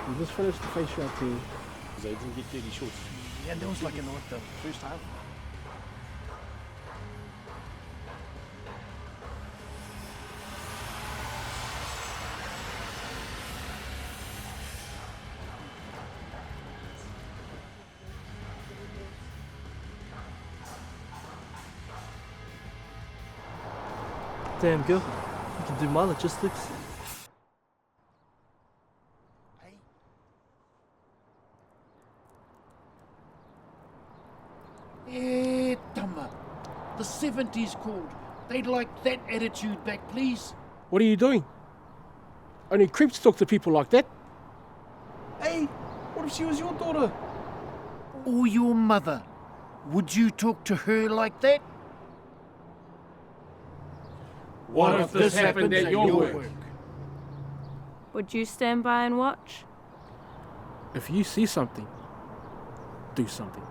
We just finished the face shot too. Because I didn't get dirty shorts. Yeah, there was like in the first half. Damn girl, you can do my logistics. Eh, Tama. The 70s called. They'd like that attitude back, please. What are you doing? Only creeps talk to people like that. Hey, what if she was your daughter? Or your mother. Would you talk to her like that? What if this happened at your work? Would you stand by and watch? If you see something, do something.